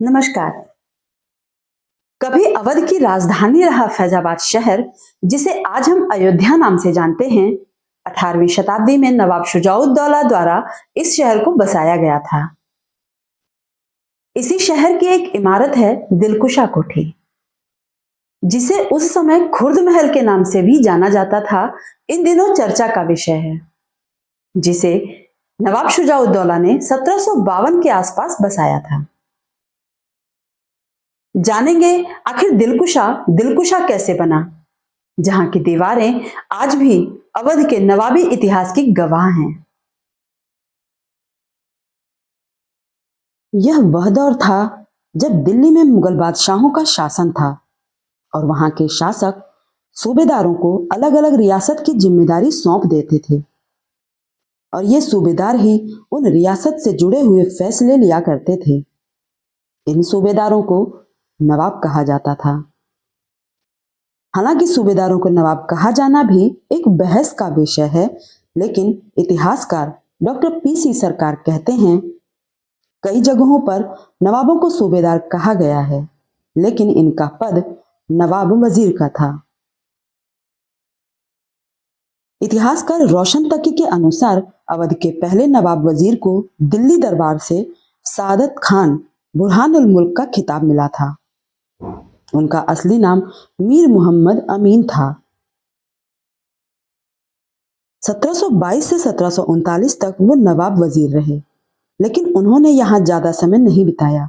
नमस्कार। कभी अवध की राजधानी रहा फैजाबाद शहर, जिसे आज हम अयोध्या नाम से जानते हैं, 18वीं शताब्दी में नवाब शुजाउद्दौला द्वारा इस शहर को बसाया गया था। इसी शहर की एक इमारत है दिलकुशा कोठी, जिसे उस समय खुर्द महल के नाम से भी जाना जाता था। इन दिनों चर्चा का विषय है, जिसे नवाब शुजाउद्दौला ने 1752 के आसपास बसाया था। जानेंगे आखिर दिलकुशा दिलकुशा कैसे बना, जहां की दीवारें आज भी अवध के नवाबी इतिहास की गवाह हैं। यह वह दौर था जब दिल्ली में मुगल बादशाहों का शासन था और वहां के शासक सूबेदारों को अलग अलग रियासत की जिम्मेदारी सौंप देते थे और ये सूबेदार ही उन रियासत से जुड़े हुए फैसले लिया करते थे। इन सूबेदारों को नवाब कहा जाता था। हालांकि सूबेदारों को नवाब कहा जाना भी एक बहस का विषय है, लेकिन इतिहासकार डॉक्टर पीसी सरकार कहते हैं कई जगहों पर नवाबों को सूबेदार कहा गया है, लेकिन इनका पद नवाब वजीर का था। इतिहासकार रोशन तकी के अनुसार अवध के पहले नवाब वजीर को दिल्ली दरबार से सादत खान बुरहानुल मुल्क का खिताब मिला था। उनका असली नाम मीर मोहम्मद अमीन था। 1722 से 1739 तक वो नवाब वजीर रहे, लेकिन उन्होंने यहां ज्यादा समय नहीं बिताया।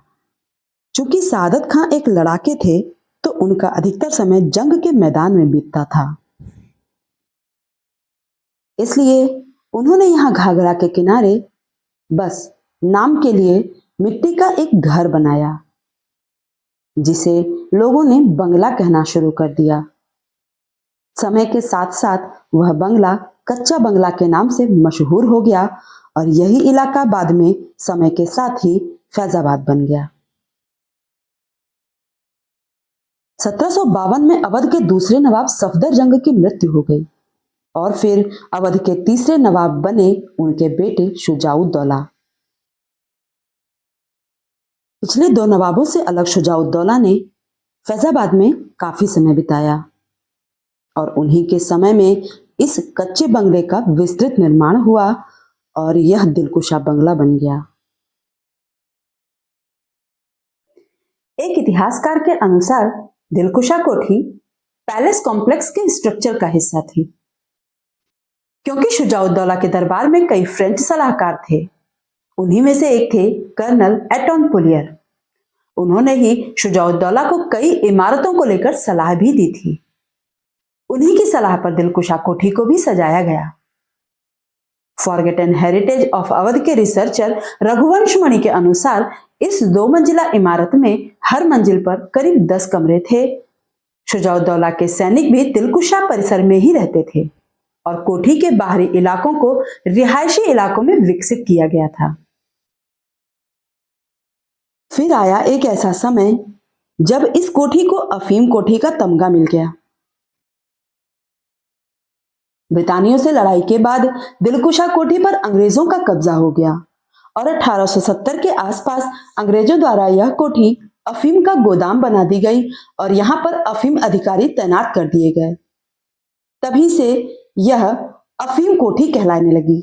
चूंकि सादत खां एक लड़ाके थे, तो उनका अधिकतर समय जंग के मैदान में बीतता था। इसलिए उन्होंने यहां घाघरा के किनारे बस नाम के लिए मिट्टी का एक घर बनाया, जिसे लोगों ने बंगला कहना शुरू कर दिया। समय के साथ साथ वह बंगला कच्चा बंगला के नाम से मशहूर हो गया और यही इलाका बाद में समय के साथ ही फैजाबाद बन गया। 1752 में अवध के दूसरे नवाब सफदरजंग की मृत्यु हो गई और फिर अवध के तीसरे नवाब बने उनके बेटे शुजाउद्दौला। पिछले दो नवाबों से अलग शुजाउद्दौला ने फैजाबाद में काफी समय बिताया और उन्हीं के समय में इस कच्चे बंगले का विस्तृत निर्माण हुआ और यह दिलकुशा बंगला बन गया। एक इतिहासकार के अनुसार दिलकुशा कोठी पैलेस कॉम्प्लेक्स के स्ट्रक्चर का हिस्सा थी, क्योंकि शुजाउद्दौला के दरबार में कई फ्रेंच सलाहकार थे। उन्हीं में से एक थे कर्नल एटॉन पुलियर। उन्होंने ही शुजाउद्दौला को कई इमारतों को लेकर सलाह भी दी थी। उन्हीं की सलाह पर दिलकुशा कोठी को भी सजाया गया। फॉरगेटन हेरिटेज ऑफ अवध के रिसर्चर रघुवंश मणि के अनुसार इस 2 मंजिला इमारत में हर मंजिल पर करीब 10 कमरे थे। शुजाउद्दौला के सैनिक भी दिलकुशा परिसर में ही रहते थे और कोठी के बाहरी इलाकों को रिहायशी इलाकों में विकसित किया गया था। फिर आया एक ऐसा समय जब इस कोठी को अफीम कोठी का तमगा मिल गया। ब्रितानियों से लड़ाई के बाद दिलकुशा कोठी पर अंग्रेजों का कब्जा हो गया और 1870 के आसपास अंग्रेजों द्वारा यह कोठी अफीम का गोदाम बना दी गई और यहां पर अफीम अधिकारी तैनात कर दिए गए। तभी से यह अफीम कोठी कहलाने लगी।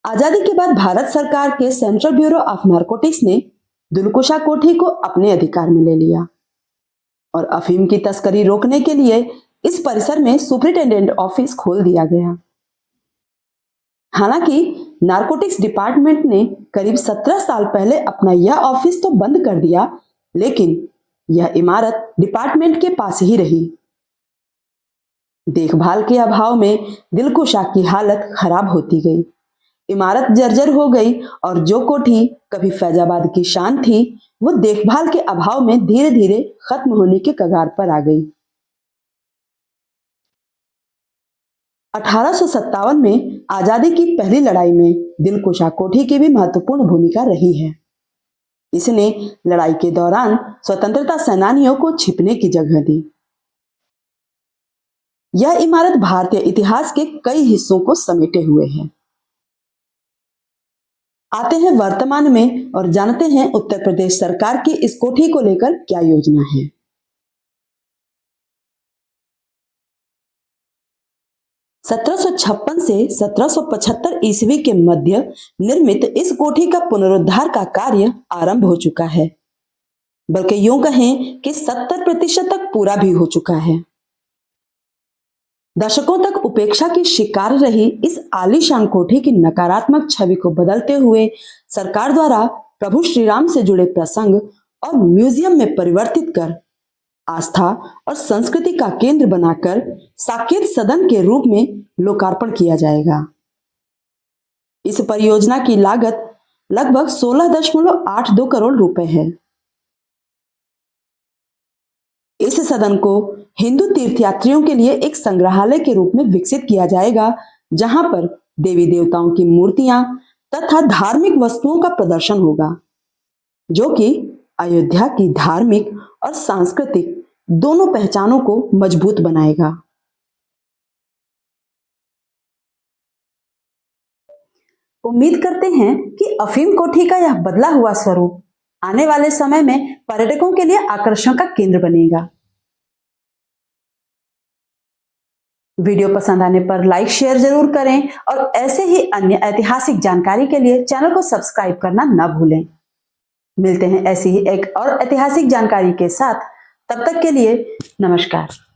आजादी के बाद भारत सरकार के सेंट्रल ब्यूरो ऑफ नारकोटिक्स ने दिलकुशा कोठी को अपने अधिकार में ले लिया और अफीम की तस्करी रोकने के लिए इस परिसर में सुपरिटेंडेंट ऑफिस खोल दिया गया। हालांकि नारकोटिक्स डिपार्टमेंट ने करीब 17 साल पहले अपना यह ऑफिस तो बंद कर दिया, लेकिन यह इमारत डिपार्टमेंट के पास ही रही। देखभाल के अभाव में दिलकुशा की हालत खराब होती गई, इमारत जर्जर हो गई और जो कोठी कभी फैजाबाद की शान थी, वो देखभाल के अभाव में धीरे धीरे खत्म होने के कगार पर आ गई। 1857 में आजादी की पहली लड़ाई में दिलकुशा कोठी की भी महत्वपूर्ण भूमिका रही है। इसने लड़ाई के दौरान स्वतंत्रता सेनानियों को छिपने की जगह दी। यह इमारत भारतीय इतिहास के कई हिस्सों को समेटे हुए है। आते हैं वर्तमान में और जानते हैं उत्तर प्रदेश सरकार की इस कोठी को लेकर क्या योजना है। 1756 से 1775 ईस्वी के मध्य निर्मित इस कोठी का पुनरुद्धार का कार्य आरंभ हो चुका है, बल्कि यूं कहें कि 70% तक पूरा भी हो चुका है। दशकों तक उपेक्षा की शिकार रही इस आलीशान कोठी की नकारात्मक छवि को बदलते हुए सरकार द्वारा प्रभु श्री राम से जुड़े प्रसंग और म्यूजियम में परिवर्तित कर आस्था और संस्कृति का केंद्र बनाकर साकेत सदन के रूप में लोकार्पण किया जाएगा। इस परियोजना की लागत लगभग 16.82 करोड़ रुपए है। इस सदन को हिंदू तीर्थयात्रियों के लिए एक संग्रहालय के रूप में विकसित किया जाएगा, जहां पर देवी देवताओं की मूर्तियां तथा धार्मिक वस्तुओं का प्रदर्शन होगा, जो कि अयोध्या की धार्मिक और सांस्कृतिक दोनों पहचानों को मजबूत बनाएगा। उम्मीद करते हैं कि अफीम कोठी का यह बदला हुआ स्वरूप आने वाले समय में पर्यटकों के लिए आकर्षण का केंद्र बनेगा। वीडियो पसंद आने पर लाइक शेयर जरूर करें और ऐसे ही अन्य ऐतिहासिक जानकारी के लिए चैनल को सब्सक्राइब करना न भूलें। मिलते हैं ऐसी ही एक और ऐतिहासिक जानकारी के साथ, तब तक के लिए नमस्कार।